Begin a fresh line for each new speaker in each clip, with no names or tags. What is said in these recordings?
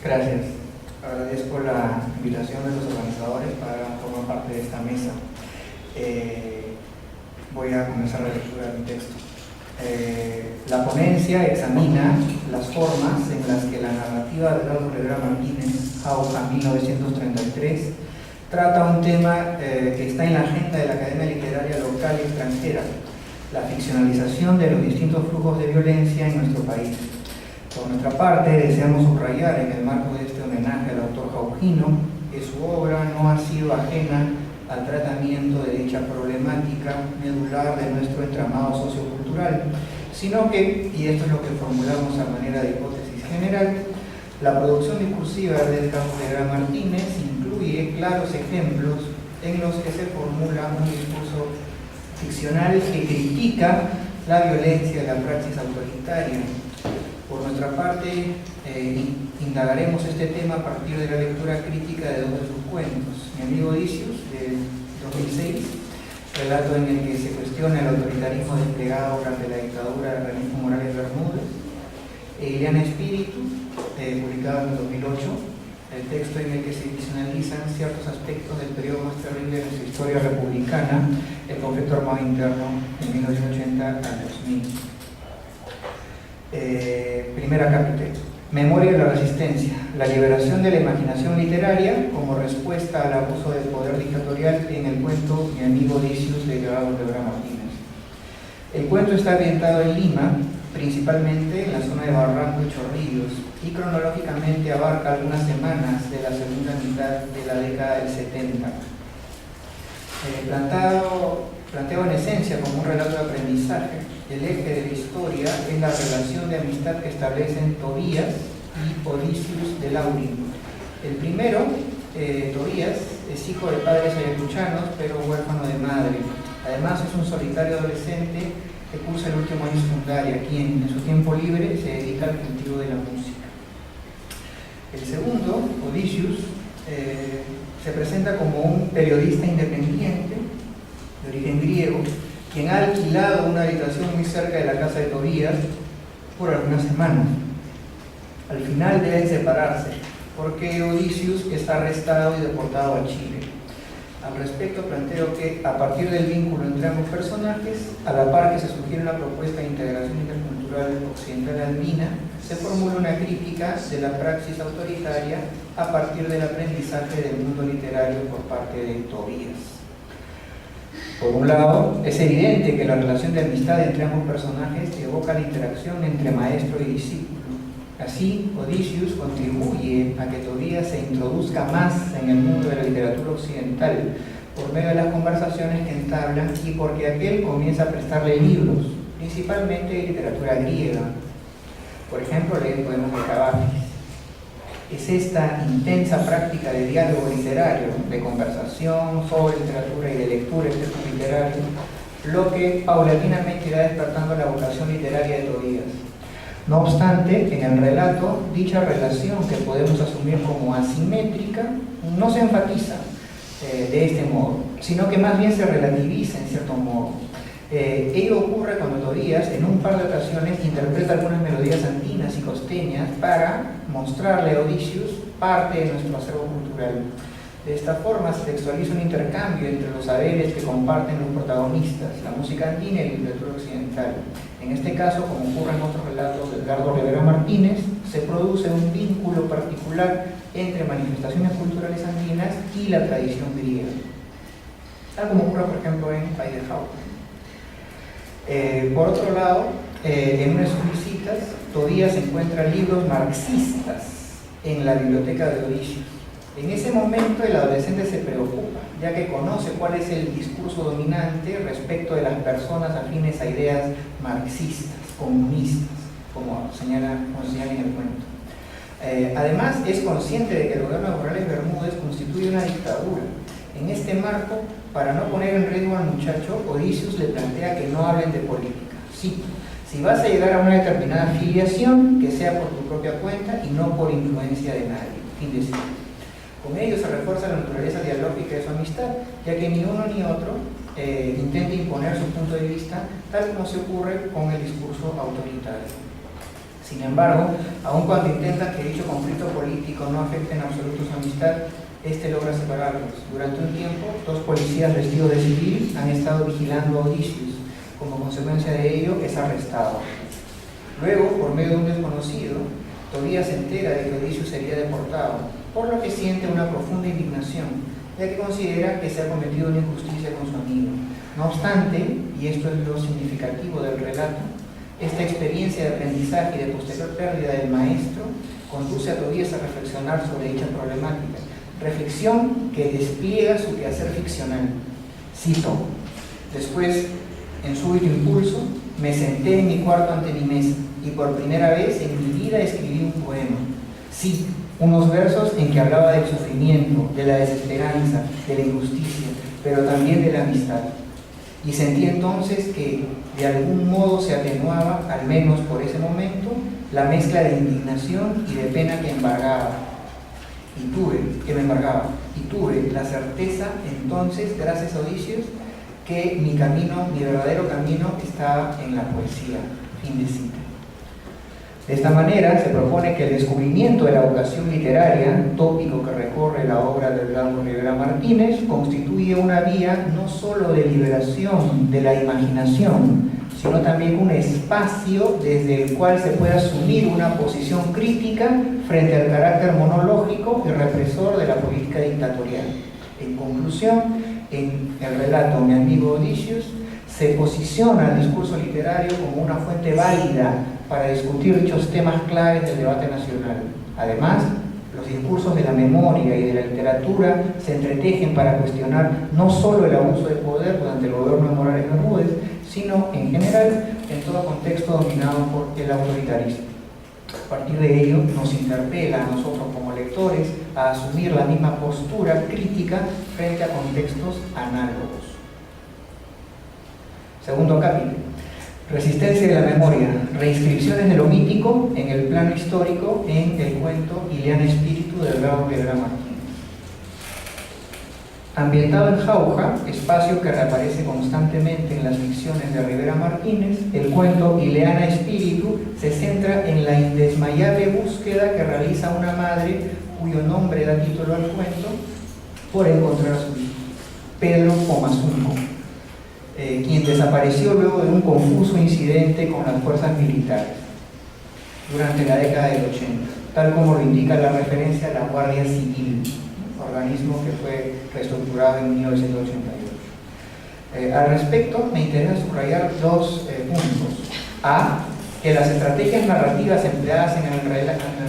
Gracias. Agradezco la invitación de los organizadores para formar parte de esta mesa. Voy a comenzar la lectura del texto. La ponencia examina las formas en las que la narrativa de Eduardo Rivera Martínez, Jauja, 1933, trata un tema que está en la agenda de la Academia Literaria local y extranjera: la ficcionalización de los distintos flujos de violencia en nuestro país. Por nuestra parte, deseamos subrayar en el marco de este homenaje al autor jaujino que su obra no ha sido ajena al tratamiento de dicha problemática medular de nuestro entramado sociocultural, sino que, y esto es lo que formulamos a manera de hipótesis general, la producción discursiva de Edgar Rivera Martínez incluye claros ejemplos en los que se formula un discurso ficcional que critica la violencia de la praxis autoritaria. Por nuestra parte, indagaremos este tema a partir de la lectura crítica de dos de sus cuentos: Mi amigo Odysseus, de 2006, relato en el que se cuestiona el autoritarismo desplegado durante la dictadura de Ernesto Morales Bermúdez, e Ileana Espíritu, publicado en 2008, el texto en el que se ficcionalizan ciertos aspectos del periodo más terrible de nuestra historia republicana, el conflicto armado interno de 1980 al 2000. Primera capítulo: Memoria de la resistencia, la liberación de la imaginación literaria como respuesta al abuso del poder dictatorial, en el cuento Mi amigo Odysseus, de Eduardo Rivera Martínez. El cuento está ambientado en Lima, principalmente en la zona de Barranco y Chorrillos, y cronológicamente abarca algunas semanas de la segunda mitad de la década del 70. Planteado en esencia como un relato de aprendizaje, el eje de la historia es la relación de amistad que establecen Tobías y Odysseus de Laurin. El primero, Tobías, es hijo de padres ayacuchanos, pero huérfano de madre. Además, es un solitario adolescente que cursa el último año secundaria, quien en su tiempo libre se dedica al cultivo de la música. El segundo, Odysseus, se presenta como un periodista independiente de origen griego, quien ha alquilado una habitación muy cerca de la casa de Tobías por algunas semanas. Al final deben separarse, porque Odysseus está arrestado y deportado a Chile. Al respecto, planteo que, a partir del vínculo entre ambos personajes, a la par que se sugiere una propuesta de integración intercultural occidental andina, se formula una crítica de la praxis autoritaria a partir del aprendizaje del mundo literario por parte de Tobías. Por un lado, es evidente que la relación de amistad entre ambos personajes evoca la interacción entre maestro y discípulo. Así, Odysseus contribuye a que Tobías se introduzca más en el mundo de la literatura occidental por medio de las conversaciones que entablan y porque aquel comienza a prestarle libros, principalmente de literatura griega. Por ejemplo, lee poemas de Cavafis. Es esta intensa práctica de diálogo literario, de conversación sobre literatura y de lectura de textos literarios, lo que paulatinamente irá despertando la vocación literaria de Tobías. No obstante, en el relato, dicha relación que podemos asumir como asimétrica no se enfatiza de este modo, sino que más bien se relativiza en cierto modo. Ello ocurre cuando Tobías, en un par de ocasiones, interpreta algunas melodías andinas y costeñas para mostrarle a Odysseus parte de nuestro acervo cultural. De esta forma se textualiza un intercambio entre los saberes que comparten los protagonistas, la música andina y la literatura occidental. En este caso, como ocurre en otros relatos de Edgardo Rivera Martínez, se produce un vínculo particular entre manifestaciones culturales andinas y la tradición griega, tal como ocurre, por ejemplo, en País de Jauja. Por otro lado, en una de sus visitas, Tobías encuentra libros marxistas en la biblioteca de Odysseus. En ese momento el adolescente se preocupa, ya que conoce cuál es el discurso dominante respecto de las personas afines a ideas marxistas, comunistas, como señala en el cuento. Además, es consciente de que el gobierno de Morales Bermúdez constituye una dictadura. En este marco, para no poner en riesgo al muchacho, Odysseus le plantea que no hablen de política. Sí, si vas a llegar a una determinada filiación, que sea por tu propia cuenta y no por influencia de nadie. Fin de cita. Con ello se refuerza la naturaleza dialógica de su amistad, ya que ni uno ni otro intenta imponer su punto de vista, tal como se ocurre con el discurso autoritario. Sin embargo, aun cuando intentan que dicho conflicto político no afecte en absoluto su amistad, este logra separarlos. Durante un tiempo, 2 policías vestidos de civil han estado vigilando a Odysseus. Como consecuencia de ello, es arrestado. Luego, por medio de un desconocido, Tobías se entera de que Odysseus sería deportado, por lo que siente una profunda indignación, ya que considera que se ha cometido una injusticia con su amigo. No obstante, y esto es lo significativo del relato, esta experiencia de aprendizaje y de posterior pérdida del maestro conduce a Tobías a reflexionar sobre dicha problemática, reflexión que despliega su quehacer ficcional. Cito: después, en súbito impulso, me senté en mi cuarto ante mi mesa y por primera vez en mi vida escribí un poema. Sí, unos versos en que hablaba del sufrimiento, de la desesperanza, de la injusticia, pero también de la amistad. Y sentí entonces que de algún modo se atenuaba, al menos por ese momento, la mezcla de indignación y de pena que me embargaba. Y tuve la certeza entonces, gracias a Odysseus, que mi camino, mi verdadero camino, estaba en la poesía. Fin de cita. De esta manera se propone que el descubrimiento de la vocación literaria, tópico que recorre la obra de Blanco Rivera Martínez, constituye una vía no solo de liberación de la imaginación, sino también un espacio desde el cual se puede asumir una posición crítica frente al carácter monológico y represor de la política dictatorial. En conclusión, en el relato Mi amigo Odysseus se posiciona el discurso literario como una fuente válida para discutir dichos temas claves del debate nacional. Además, los discursos de la memoria y de la literatura se entretejen para cuestionar no solo el abuso de poder durante el gobierno de Morales Bermúdez, sino en general en todo contexto dominado por el autoritarismo. A partir de ello, nos interpela a nosotros como lectores a asumir la misma postura crítica frente a contextos análogos. Segundo capítulo: resistencia de la memoria, reinscripciones de lo mítico en el plano histórico en el cuento Ileana Espíritu de Delgado Rivera Martínez. Ambientado en Jauja, espacio que reaparece constantemente en las ficciones de Rivera Martínez, el cuento Ileana Espíritu se centra en la indesmayable búsqueda que realiza una madre cuyo nombre da título al cuento por encontrar a su hijo, Pedro Pomazunco, quien desapareció luego de un confuso incidente con las fuerzas militares durante la década del 80, tal como lo indica la referencia a la Guardia Civil, organismo que fue reestructurado en 1988. Al respecto, me interesa subrayar 2 puntos. A, que las estrategias narrativas empleadas en el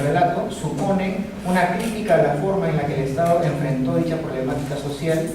relato suponen una crítica a la forma en la que el Estado enfrentó dicha problemática social,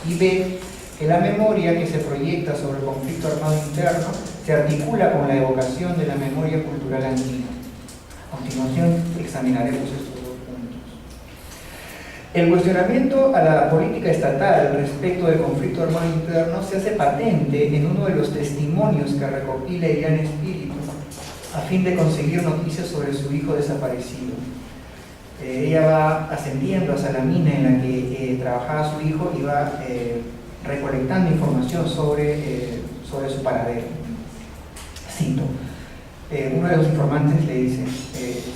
y B, que la memoria que se proyecta sobre el conflicto armado interno se articula con la evocación de la memoria cultural antigua. A continuación examinaremos estos 2 puntos. El cuestionamiento a la política estatal respecto del conflicto armado interno se hace patente en uno de los testimonios que recopila Ileana Espíritu a fin de conseguir noticias sobre su hijo desaparecido. Ella va ascendiendo hacia la mina en la que trabajaba su hijo y va recolectando información sobre su paradero. Cito: uno de los informantes le dice,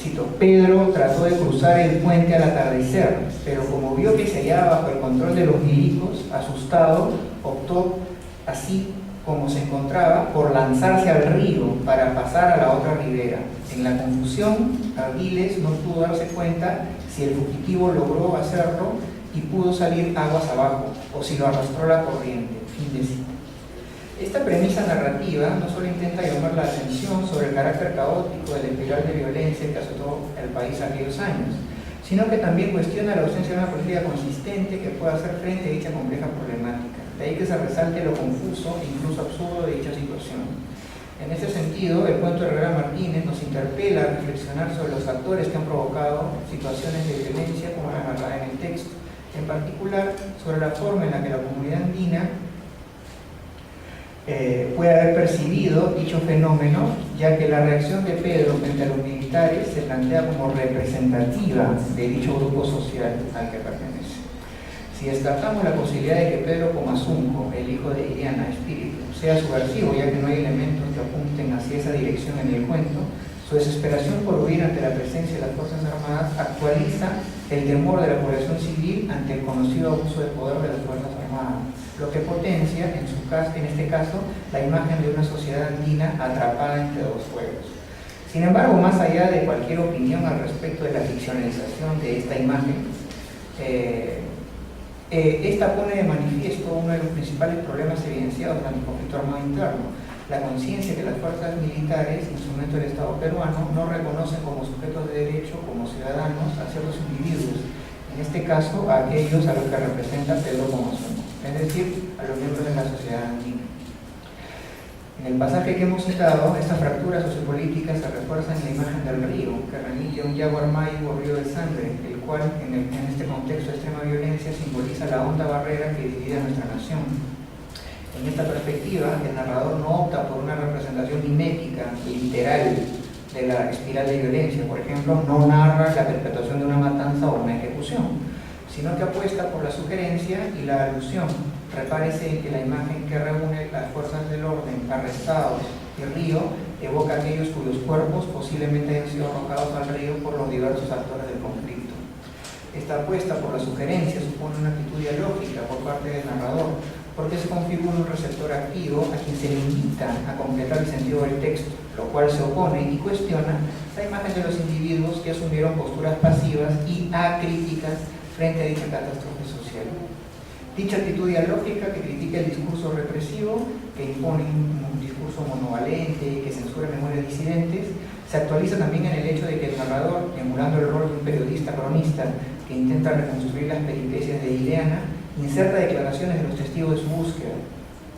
cito: Pedro trató de cruzar el puente al atardecer, pero como vio que se hallaba bajo el control de los milicos, asustado, optó, así como se encontraba, por lanzarse al río para pasar a la otra ribera. En la confusión, Ardiles no pudo darse cuenta si el fugitivo logró hacerlo y pudo salir aguas abajo, o si lo arrastró la corriente. Fin de cita. Esta premisa narrativa no solo intenta llamar la atención sobre el carácter caótico de la espiral de violencia que azotó el país aquellos años, sino que también cuestiona la ausencia de una política consistente que pueda hacer frente a dicha compleja problemática. De ahí que se resalte lo confuso e incluso absurdo de dicha situación. En ese sentido, el cuento de Rivera Martínez nos interpela a reflexionar sobre los factores que han provocado situaciones de violencia como la narrada en el texto, en particular sobre la forma en la que la comunidad andina puede haber percibido dicho fenómeno, ya que la reacción de Pedro frente a los militares se plantea como representativa de dicho grupo social al que pertenece. Si descartamos la posibilidad de que Pedro Pomazunco, el hijo de Ileana Espíritu, sea subversivo, ya que no hay elementos que apunten hacia esa dirección en el cuento, su desesperación por huir ante la presencia de las Fuerzas Armadas actualiza el temor de la población civil ante el conocido abuso de poder de las Fuerzas Armadas, lo que potencia, en este caso, la imagen de una sociedad andina atrapada entre dos fuegos. Sin embargo, más allá de cualquier opinión al respecto de la ficcionalización de esta imagen, esta pone de manifiesto uno de los principales problemas evidenciados ante el conflicto armado interno: la conciencia que las fuerzas militares, instrumento del Estado peruano, no reconocen como sujetos de derecho, como ciudadanos, a ciertos individuos, en este caso a aquellos a los que representa Pedro Comozuno, es decir, a los miembros de la sociedad andina. En el pasaje que hemos citado, esta fractura sociopolítica se refuerza en la imagen del río, que remite a un jaguar maibo o río de sangre, el cual, en este contexto de extrema violencia, simboliza la honda barrera que divide a nuestra nación. En esta perspectiva, el narrador no opta por una representación mimética y literal de la espiral de violencia. Por ejemplo, no narra la perpetuación de una matanza o una ejecución, sino que apuesta por la sugerencia y la alusión. Repárese que la imagen que reúne las fuerzas del orden, arrestados y río, evoca a aquellos cuyos cuerpos posiblemente hayan sido arrojados al río por los diversos actores del conflicto. Esta apuesta por la sugerencia supone una actitud dialógica por parte del narrador, porque se configura un receptor activo a quien se le invita a completar el sentido del texto, lo cual se opone y cuestiona la imagen de los individuos que asumieron posturas pasivas y acríticas frente a dicha catástrofe social. Dicha actitud dialógica que critica el discurso represivo, que impone un discurso monovalente y que censura memorias disidentes, se actualiza también en el hecho de que el narrador, emulando el rol de un periodista cronista que intenta reconstruir las peripecias de Ileana, inserta declaraciones de los testigos de su búsqueda.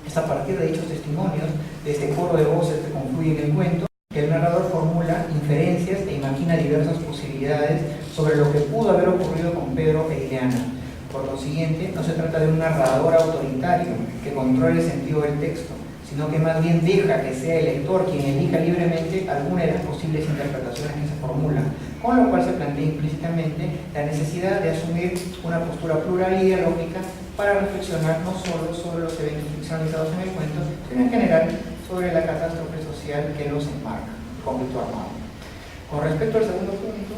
Es a partir de dichos testimonios, de este coro de voces que confluye en el cuento, que el narrador formula inferencias e imagina diversas posibilidades sobre lo que pudo haber ocurrido con Pedro e Ileana. Por consiguiente, no se trata de un narrador autoritario que controle el sentido del texto, sino que más bien deja que sea el lector quien elija libremente alguna de las posibles interpretaciones que se formulan, con lo cual se plantea implícitamente la necesidad de asumir una postura plural y dialógica para reflexionar no solo sobre los eventos ficcionalizados en el cuento, sino en general sobre la catástrofe social que los enmarca, el conflicto armado. Con respecto al segundo punto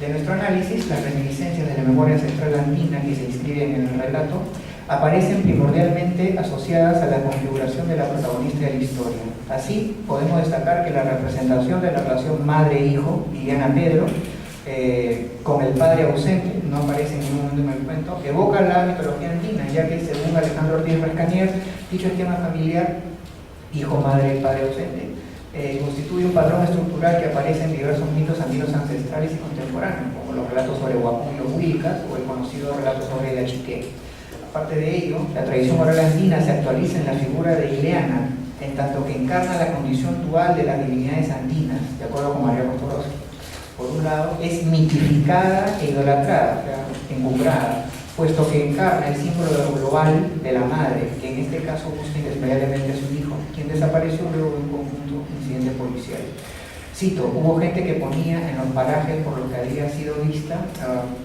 de nuestro análisis, las reminiscencias de la memoria ancestral andina que se inscriben en el relato aparecen primordialmente asociadas a la configuración de la protagonista de la historia. Así, podemos destacar que la representación de la relación madre-hijo, Liliana Pedro, con el padre ausente, no aparece en ningún momento en el cuento, evoca la mitología andina, ya que según Alejandro Ortiz Rescanier, dicho esquema familiar, hijo, madre, padre ausente, constituye un patrón estructural que aparece en diversos mitos andinos ancestrales y contemporáneos, como los relatos sobre Huapú y los Huilcas o el conocido relato sobre el Achique. Aparte de ello, la tradición oral andina se actualiza en la figura de Ileana, en tanto que encarna la condición dual de las divinidades andinas, de acuerdo con María Costorowski. Por un lado, es mitificada e idolatrada, o sea, encumbrada, puesto que encarna el símbolo global de la madre, que en este caso busca indespiadablemente a su hijo, quien desapareció luego de un conjunto incidente policial. Cito, hubo gente que ponía en los parajes por lo que había sido vista,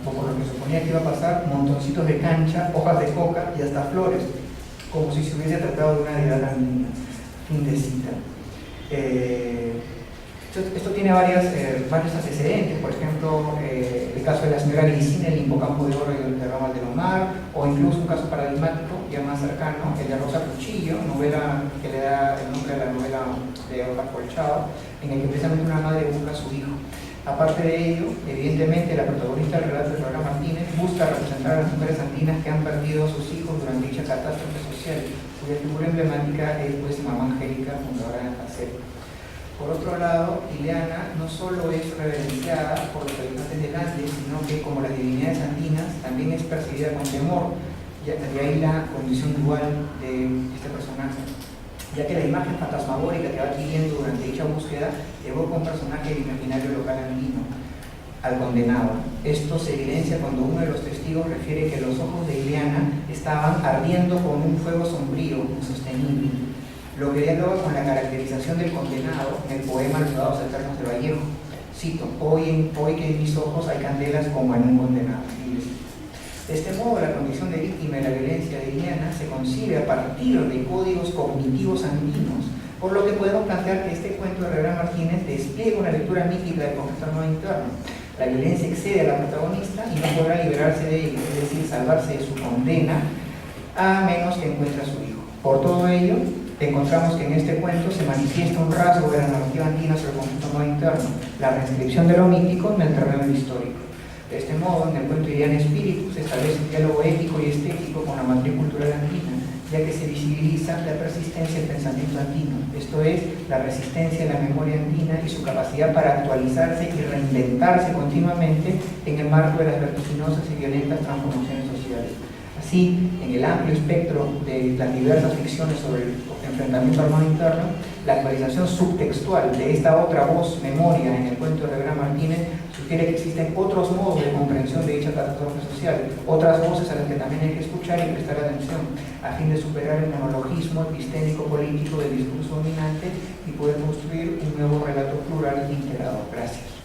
o por lo que suponía que iba a pasar, montoncitos de cancha, hojas de coca y hasta flores, como si se hubiese tratado de una deidad andina. Fin de cita. Esto tiene varios antecedentes, por ejemplo, el caso de la señora Glicina, el hipocampo de oro y de Ramas del Omar, o incluso un caso paradigmático ya más cercano, el de Rosa Cuchillo, novela que le da el nombre a la novela de Oscar Colchado, en el que precisamente una madre busca a su hijo. Aparte de ello, evidentemente la protagonista del relato de Flora Martínez busca representar a las mujeres andinas que han perdido a sus hijos durante dicha catástrofe social, cuya figura emblemática es pues Mamá Angélica, fundadora de Alcacel. Por otro lado, Ileana no solo es reverenciada por los habitantes del Andes, sino que, como las divinidades andinas, también es percibida con temor, y de ahí la condición dual de este personaje, ya que la imagen fantasmagórica que va adquiriendo durante dicha búsqueda evoca un personaje del imaginario local andino, al condenado. Esto se evidencia cuando uno de los testigos refiere que los ojos de Ileana estaban ardiendo con un fuego sombrío, insostenible, lo que dialoga con la caracterización del condenado en el poema Los Dados Eternos de Vallejo. Cito, hoy que en mis ojos hay candelas como en un condenado. De este modo, la condición de víctima de la violencia de Ileana se concibe a partir de códigos cognitivos andinos, por lo que podemos plantear que este cuento de Herrera Martínez despliega una lectura mítica del conflicto armado interno. La violencia excede a la protagonista y no podrá liberarse de ella, es decir, salvarse de su condena, a menos que encuentre a su hijo. Por todo ello, encontramos que en este cuento se manifiesta un rasgo de la narrativa andina sobre el conflicto modo interno, la reinscripción de lo mítico en el terreno histórico. De este modo, en el cuento Irian Espíritu se establece un diálogo ético y estético con la matriz cultural andina, ya que se visibiliza la persistencia del pensamiento andino, esto es, la resistencia de la memoria andina y su capacidad para actualizarse y reinventarse continuamente en el marco de las vertiginosas y violentas transformaciones sociales. Así, en el amplio espectro de las diversas ficciones sobre el enfrentamiento armado interno, la actualización subtextual de esta otra voz memoria en el cuento de Rivera Martínez sugiere que existen otros modos de comprensión de dicha catástrofe social, otras voces a las que también hay que escuchar y prestar atención, a fin de superar el monologismo epistémico-político del discurso dominante y poder construir un nuevo relato plural e integrador. Gracias.